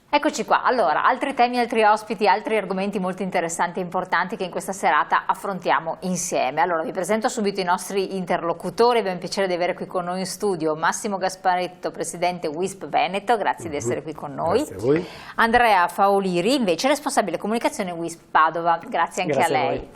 Eccoci qua, allora, altri temi, altri ospiti, altri argomenti molto interessanti e importanti che in questa serata affrontiamo insieme. Allora, vi presento subito i nostri interlocutori, abbiamo il piacere di avere qui con noi in studio Massimo Gasparetto, presidente WISP Veneto, grazie di essere qui con noi. Grazie a voi. Andrea Faoliri, invece responsabile comunicazione WISP Padova, grazie anche a lei.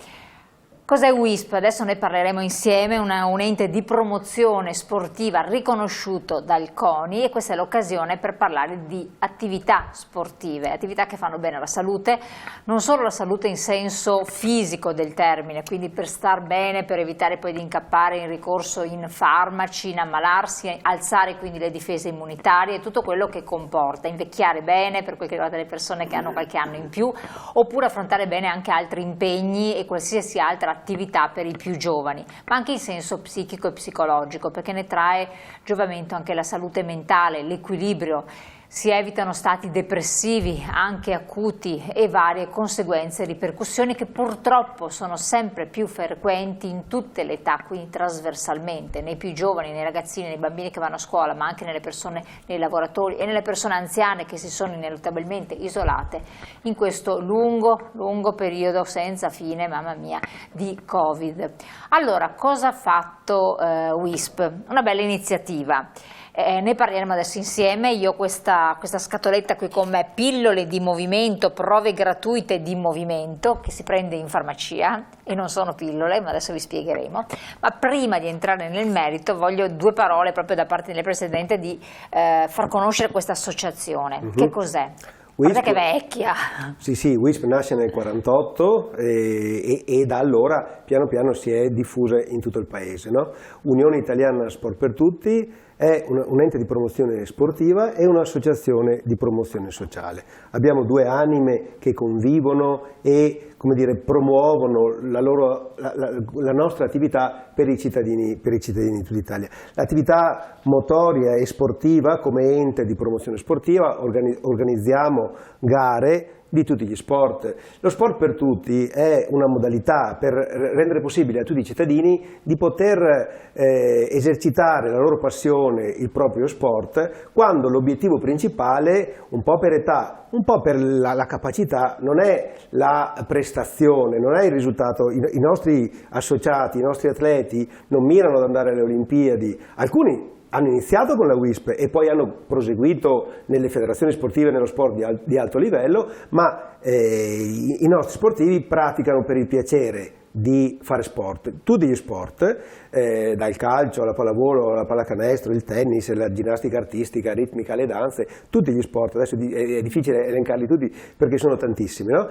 Cos'è WISP? Adesso ne parleremo insieme, un ente di promozione sportiva riconosciuto dal CONI, e questa è l'occasione per parlare di attività sportive, attività che fanno bene alla salute, non solo la salute in senso fisico del termine, quindi per star bene, per evitare poi di incappare in ricorso in farmaci, in ammalarsi, alzare quindi le difese immunitarie, tutto quello che comporta, invecchiare bene per quel che riguarda le persone che hanno qualche anno in più, oppure affrontare bene anche altri impegni e qualsiasi altra attività per i più giovani, ma anche in senso psichico e psicologico, perché ne trae giovamento anche la salute mentale, l'equilibrio, si evitano stati depressivi anche acuti e varie conseguenze e ripercussioni che purtroppo sono sempre più frequenti in tutte le età, quindi trasversalmente, nei più giovani, nei ragazzini, nei bambini che vanno a scuola, ma anche nelle persone, nei lavoratori e nelle persone anziane che si sono ineluttabilmente isolate in questo lungo periodo senza fine, mamma mia, di Covid. Allora, cosa ha fatto WISP? Una bella iniziativa. Ne parleremo adesso insieme. Io ho questa scatoletta qui con me, pillole di movimento, prove gratuite di movimento, che si prende in farmacia, e non sono pillole, ma adesso vi spiegheremo. Ma prima di entrare nel merito voglio due parole proprio da parte del Presidente di far conoscere questa associazione. Che cos'è? Guarda che vecchia! Sì, WISP nasce nel 1948 e da allora piano piano si è diffusa in tutto il paese, no? Unione Italiana Sport per Tutti è un ente di promozione sportiva e un'associazione di promozione sociale. Abbiamo due anime che convivono e, come dire, promuovono la nostra attività per i cittadini di tutta Italia. L'attività motoria e sportiva, come ente di promozione sportiva, organizziamo gare di tutti gli sport. Lo sport per tutti è una modalità per rendere possibile a tutti i cittadini di poter esercitare la loro passione, il proprio sport, quando l'obiettivo principale, un po' per età, un po' per la capacità, non è la prestazione, non è il risultato. I nostri associati, i nostri atleti non mirano ad andare alle Olimpiadi, alcuni hanno iniziato con la WISP e poi hanno proseguito nelle federazioni sportive e nello sport di alto livello, ma i nostri sportivi praticano per il piacere di fare sport, tutti gli sport, dal calcio alla pallavolo, alla pallacanestro, il tennis, la ginnastica artistica, ritmica, le danze, tutti gli sport. Adesso è difficile elencarli tutti perché sono tantissimi, no?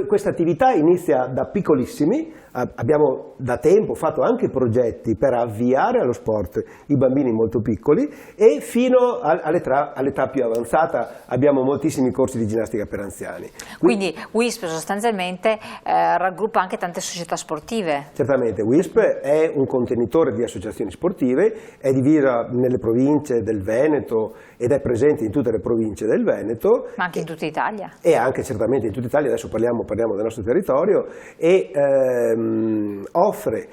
Questa attività inizia da piccolissimi. Abbiamo da tempo fatto anche progetti per avviare allo sport i bambini molto piccoli, e fino all'età più avanzata abbiamo moltissimi corsi di ginnastica per anziani. Quindi WISP sostanzialmente raggruppa anche tante società sportive. Certamente, WISP è un contenitore di associazioni sportive, è divisa nelle province del Veneto ed è presente in tutte le province del Veneto. Ma anche in tutta Italia. E anche certamente in tutta Italia, adesso parliamo del nostro territorio, e offre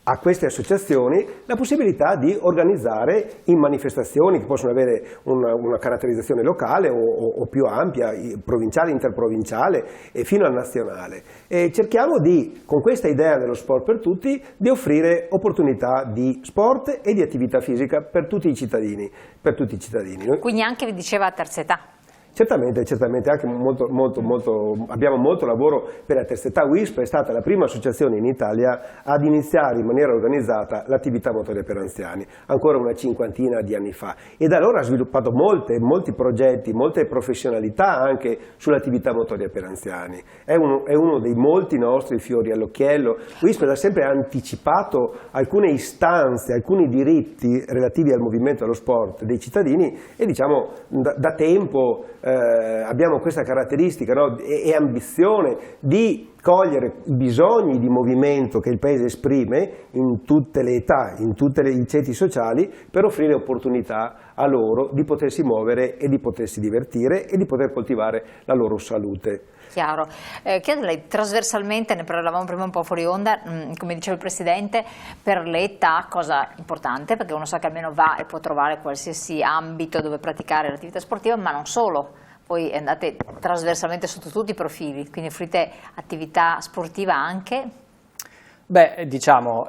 a queste associazioni la possibilità di organizzare in manifestazioni che possono avere una caratterizzazione locale o più ampia, provinciale, interprovinciale e fino al nazionale. E cerchiamo con questa idea dello sport per tutti, di offrire opportunità di sport e di attività fisica per tutti i cittadini. Quindi anche, vi diceva, a terza età. Certamente, anche abbiamo molto lavoro per la terza età. WISP è stata la prima associazione in Italia ad iniziare in maniera organizzata l'attività motoria per anziani, ancora una cinquantina di anni fa, e da allora ha sviluppato molti progetti, molte professionalità anche sull'attività motoria per anziani. È uno dei molti nostri fiori all'occhiello. WISP ha sempre anticipato alcune istanze, alcuni diritti relativi al movimento e allo sport dei cittadini, e diciamo da tempo abbiamo questa caratteristica, no? e ambizione di cogliere i bisogni di movimento che il Paese esprime in tutte le età, in tutti i ceti sociali, per offrire opportunità a loro di potersi muovere e di potersi divertire e di poter coltivare la loro salute. Chiaro. Chiedo a lei, trasversalmente, ne parlavamo prima un po' fuori onda, come diceva il Presidente, per l'età, cosa importante, perché uno sa che almeno va e può trovare qualsiasi ambito dove praticare l'attività sportiva, ma non solo. poi andate trasversalmente sotto tutti i profili, quindi offrite attività sportiva anche? Beh, diciamo,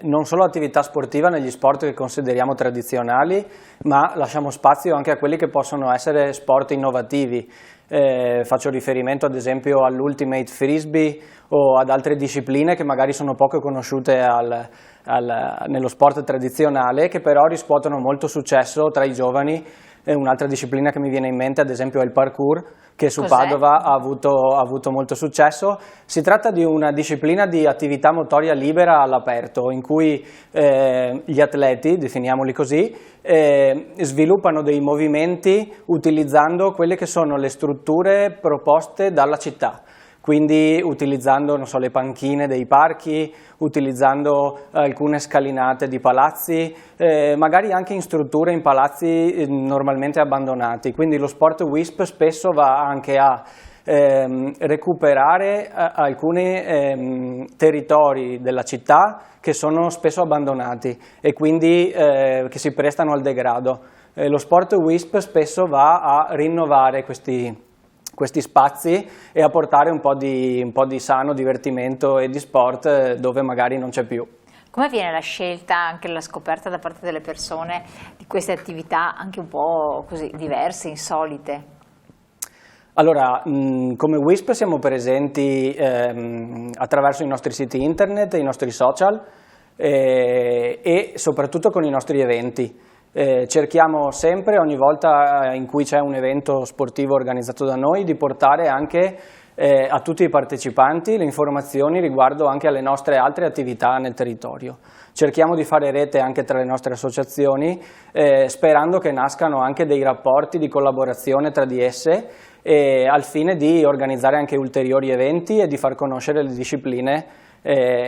non solo attività sportiva negli sport che consideriamo tradizionali, ma lasciamo spazio anche a quelli che possono essere sport innovativi. Faccio riferimento ad esempio all'Ultimate Frisbee o ad altre discipline che magari sono poco conosciute nello sport tradizionale, che però riscuotono molto successo tra i giovani. Un'altra disciplina che mi viene in mente ad esempio è il parkour, che su Padova ha avuto molto successo. Si tratta di una disciplina di attività motoria libera all'aperto, in cui gli atleti, definiamoli così, sviluppano dei movimenti utilizzando quelle che sono le strutture proposte dalla città. Quindi utilizzando, non so, le panchine dei parchi, utilizzando alcune scalinate di palazzi, magari anche in strutture, in palazzi normalmente abbandonati. Quindi lo sport WISP spesso va anche a recuperare alcuni territori della città che sono spesso abbandonati e quindi che si prestano al degrado. Lo sport WISP spesso va a rinnovare questi spazi e a portare un po' di sano divertimento e di sport dove magari non c'è più. Come avviene la scelta, anche la scoperta da parte delle persone di queste attività anche un po' così diverse, insolite? Allora, come WISP siamo presenti attraverso i nostri siti internet, i nostri social e soprattutto con i nostri eventi. Cerchiamo sempre, ogni volta in cui c'è un evento sportivo organizzato da noi, di portare anche a tutti i partecipanti le informazioni riguardo anche alle nostre altre attività nel territorio. Cerchiamo di fare rete anche tra le nostre associazioni, sperando che nascano anche dei rapporti di collaborazione tra di esse, al fine di organizzare anche ulteriori eventi e di far conoscere le discipline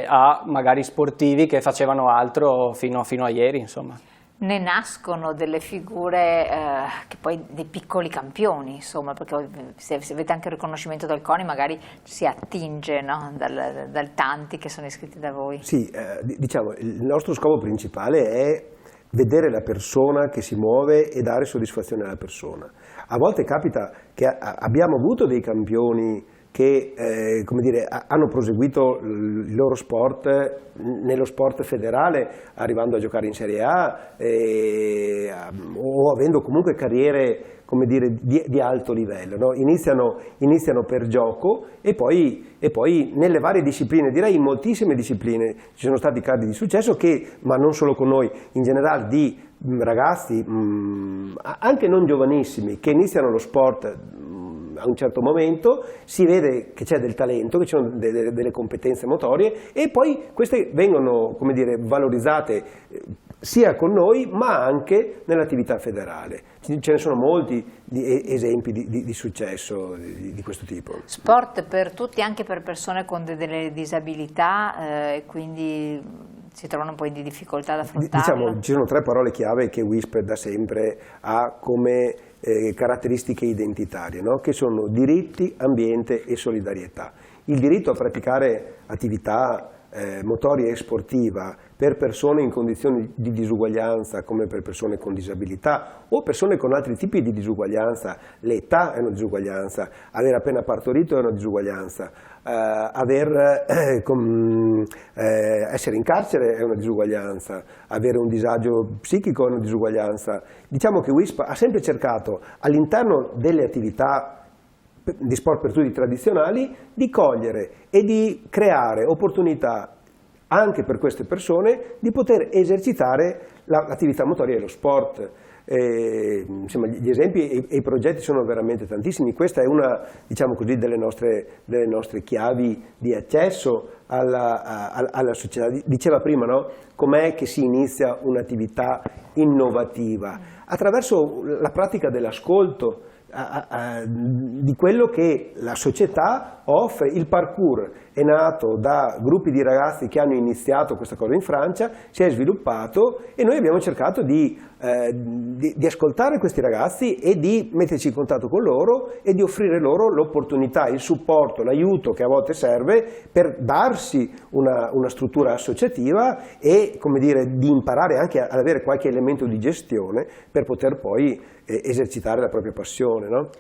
a magari sportivi che facevano altro fino a ieri, insomma. Ne nascono delle figure che poi dei piccoli campioni, insomma, perché se avete anche il riconoscimento dal CONI magari si attinge, no? dal tanti che sono iscritti da voi. Sì, diciamo il nostro scopo principale è vedere la persona che si muove e dare soddisfazione alla persona. A volte capita che abbiamo avuto dei campioni che come dire, hanno proseguito il loro sport nello sport federale, arrivando a giocare in Serie A o avendo comunque carriere, come dire, di alto livello, no? Iniziano per gioco e poi nelle varie discipline, direi in moltissime discipline, ci sono stati casi di successo ma non solo con noi, in generale di ragazzi, anche non giovanissimi, che iniziano lo sport a un certo momento, si vede che c'è del talento, che ci sono delle competenze motorie e poi queste vengono, come dire, valorizzate sia con noi ma anche nell'attività federale. Ce ne sono molti esempi di successo di questo tipo. Sport per tutti, anche per persone con delle disabilità e quindi si trovano un po' di difficoltà ad affrontarlo. Diciamo, ci sono 3 parole chiave che WISP da sempre ha come caratteristiche identitarie, no? Che sono diritti, ambiente e solidarietà. Il diritto a praticare attività motoria e sportiva per persone in condizioni di disuguaglianza come per persone con disabilità o persone con altri tipi di disuguaglianza. L'età è una disuguaglianza, aver appena partorito è una disuguaglianza, essere in carcere è una disuguaglianza, avere un disagio psichico è una disuguaglianza. Diciamo che WISP ha sempre cercato all'interno delle attività di sport per tutti tradizionali di cogliere e di creare opportunità anche per queste persone di poter esercitare l'attività motoria e lo sport. Insomma, gli esempi e i progetti sono veramente tantissimi. Questa è una, diciamo così, delle nostre chiavi di accesso alla società. Diceva prima, no? Com'è che si inizia un'attività innovativa? Attraverso la pratica dell'ascolto, di quello che la società offre. Il parkour è nato da gruppi di ragazzi che hanno iniziato questa cosa in Francia, si è sviluppato e noi abbiamo cercato di ascoltare questi ragazzi e di metterci in contatto con loro e di offrire loro l'opportunità, il supporto, l'aiuto che a volte serve per darsi una struttura associativa e, come dire, di imparare anche ad avere qualche elemento di gestione per poter poi esercitare la propria passione, no?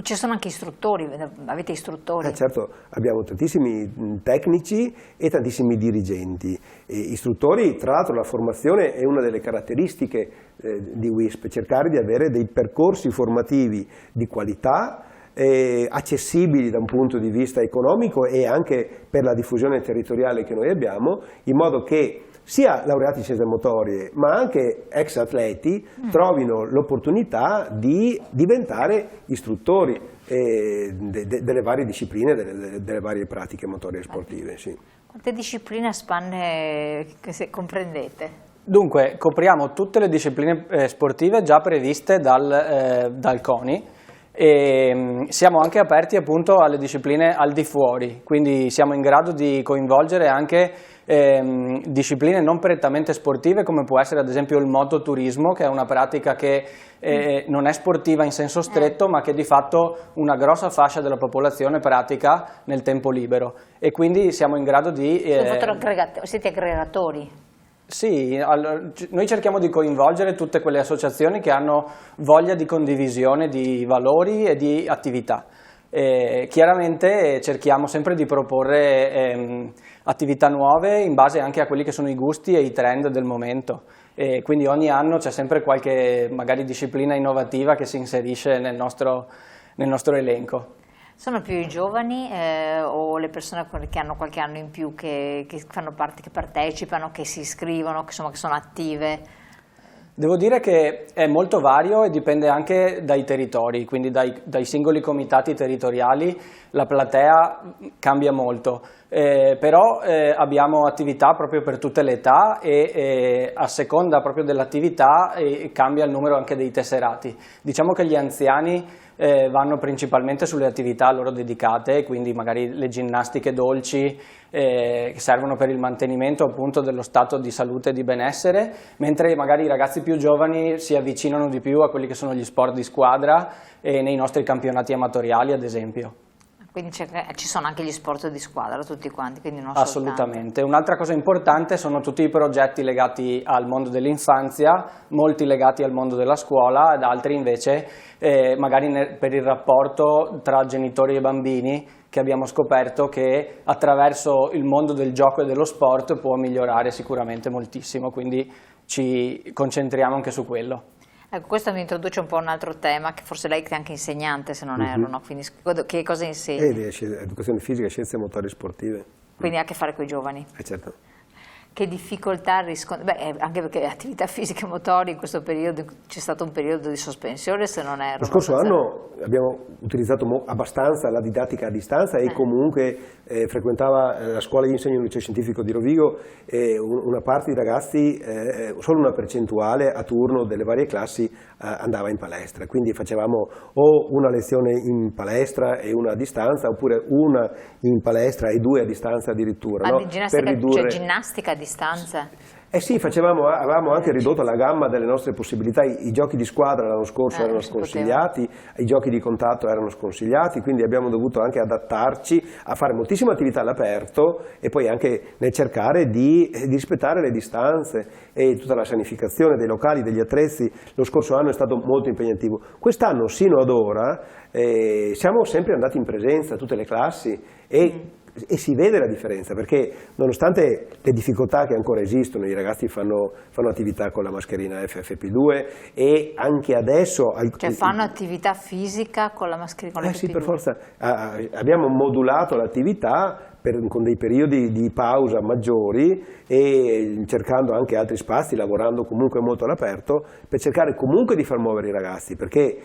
Ci sono anche istruttori, avete istruttori? Certo, abbiamo tantissimi tecnici e tantissimi dirigenti. Istruttori, tra l'altro la formazione è una delle caratteristiche di WISP, cercare di avere dei percorsi formativi di qualità, accessibili da un punto di vista economico e anche per la diffusione territoriale che noi abbiamo, in modo che sia laureati in scienze motorie ma anche ex atleti trovino l'opportunità di diventare istruttori delle varie discipline, delle varie pratiche motorie e sportive. Sì. Quante discipline a spanne comprendete? Dunque, copriamo tutte le discipline sportive già previste dal CONI. E siamo anche aperti appunto alle discipline al di fuori, quindi siamo in grado di coinvolgere anche discipline non prettamente sportive, come può essere ad esempio il mototurismo, che è una pratica che non è sportiva in senso stretto, ma che di fatto una grossa fascia della popolazione pratica nel tempo libero, e quindi siamo in grado di... Siete aggregatori? Sì, noi cerchiamo di coinvolgere tutte quelle associazioni che hanno voglia di condivisione di valori e di attività. Chiaramente cerchiamo sempre di proporre attività nuove in base anche a quelli che sono i gusti e i trend del momento. Quindi ogni anno c'è sempre qualche magari disciplina innovativa che si inserisce nel nostro elenco. Sono più i giovani o le persone che hanno qualche anno in più che fanno parte, che partecipano, che si iscrivono, che sono attive? Devo dire che è molto vario e dipende anche dai territori, quindi dai singoli comitati territoriali la platea cambia molto, però abbiamo attività proprio per tutte le età e a seconda proprio dell'attività cambia il numero anche dei tesserati. Diciamo che gli anziani vanno principalmente sulle attività loro dedicate, quindi magari le ginnastiche dolci che servono per il mantenimento appunto dello stato di salute e di benessere, mentre magari i ragazzi più giovani si avvicinano di più a quelli che sono gli sport di squadra e nei nostri campionati amatoriali ad esempio. Quindi ci sono anche gli sport di squadra tutti quanti, quindi non assolutamente. Un'altra cosa importante sono tutti i progetti legati al mondo dell'infanzia, molti legati al mondo della scuola ed altri invece magari per il rapporto tra genitori e bambini, che abbiamo scoperto che attraverso il mondo del gioco e dello sport può migliorare sicuramente moltissimo, quindi ci concentriamo anche su quello. Ecco, questo mi introduce un po' un altro tema, che forse lei è anche insegnante, se non erro, no? Quindi che cosa insegna? Educazione fisica e scienze motorie sportive. Quindi ha a che fare con i giovani? Certo. Che difficoltà anche perché attività fisiche e motori in questo periodo c'è stato un periodo di sospensione, se non erro. Lo scorso anno abbiamo utilizzato abbastanza la didattica a distanza e comunque frequentava la scuola di insegno del liceo scientifico di Rovigo una parte di ragazzi, solo una percentuale a turno delle varie classi andava in palestra, quindi facevamo o una lezione in palestra e una a distanza, oppure una in palestra e due a distanza addirittura. Ma ginnastica, per ridurre... Cioè ginnastica a distanza? Sì, avevamo anche ridotto la gamma delle nostre possibilità. I giochi di squadra l'anno scorso erano sconsigliati, i giochi di contatto erano sconsigliati, quindi abbiamo dovuto anche adattarci a fare moltissima attività all'aperto e poi anche nel cercare di rispettare le distanze e tutta la sanificazione dei locali, degli attrezzi. Lo scorso anno è stato molto impegnativo. Quest'anno, sino ad ora, siamo sempre andati in presenza, tutte le classi, e si vede la differenza, perché nonostante le difficoltà che ancora esistono, i ragazzi fanno attività con la mascherina FFP2 e anche adesso... Cioè fanno attività fisica con la mascherina FFP2? Sì, per forza. Abbiamo modulato l'attività con dei periodi di pausa maggiori e cercando anche altri spazi, lavorando comunque molto all'aperto, per cercare comunque di far muovere i ragazzi, perché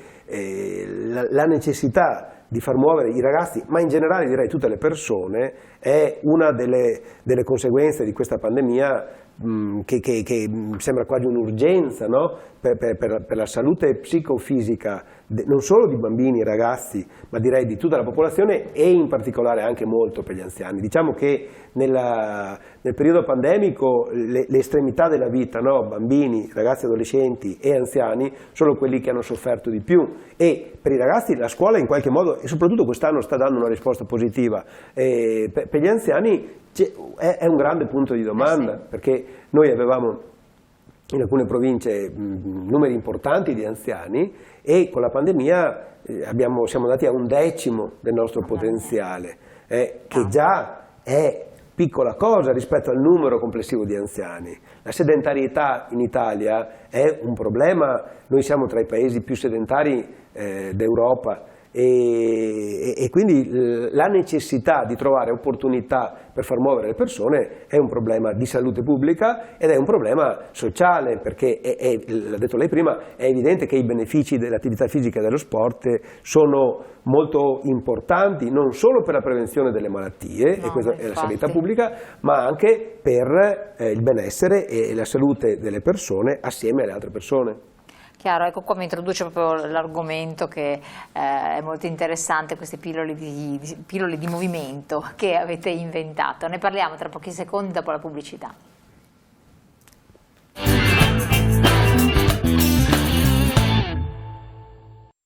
la necessità di far muovere i ragazzi, ma in generale direi tutte le persone, è una delle conseguenze di questa pandemia che sembra quasi un'urgenza, no? per la salute psicofisica non solo di bambini e ragazzi, ma direi di tutta la popolazione e in particolare anche molto per gli anziani. Diciamo che nel periodo pandemico le estremità della vita, no? Bambini, ragazzi, adolescenti e anziani, sono quelli che hanno sofferto di più, e per i ragazzi la scuola in qualche modo, e soprattutto quest'anno, sta dando una risposta positiva. Per gli anziani è un grande punto di domanda, perché noi avevamo in alcune province numeri importanti di anziani, e con la pandemia siamo andati a 1/10 del nostro potenziale, che già è piccola cosa rispetto al numero complessivo di anziani. La sedentarietà in Italia è un problema, noi siamo tra i paesi più sedentari d'Europa, e quindi la necessità di trovare opportunità per far muovere le persone è un problema di salute pubblica ed è un problema sociale, perché l'ha detto lei prima, è evidente che i benefici dell'attività fisica e dello sport sono molto importanti, non solo per la prevenzione delle malattie, e questa è la sanità pubblica, ma anche per il benessere e la salute delle persone assieme alle altre persone. Chiaro, ecco qua mi introduce proprio l'argomento che è molto interessante, queste pillole di movimento che avete inventato. Ne parliamo tra pochi secondi dopo la pubblicità.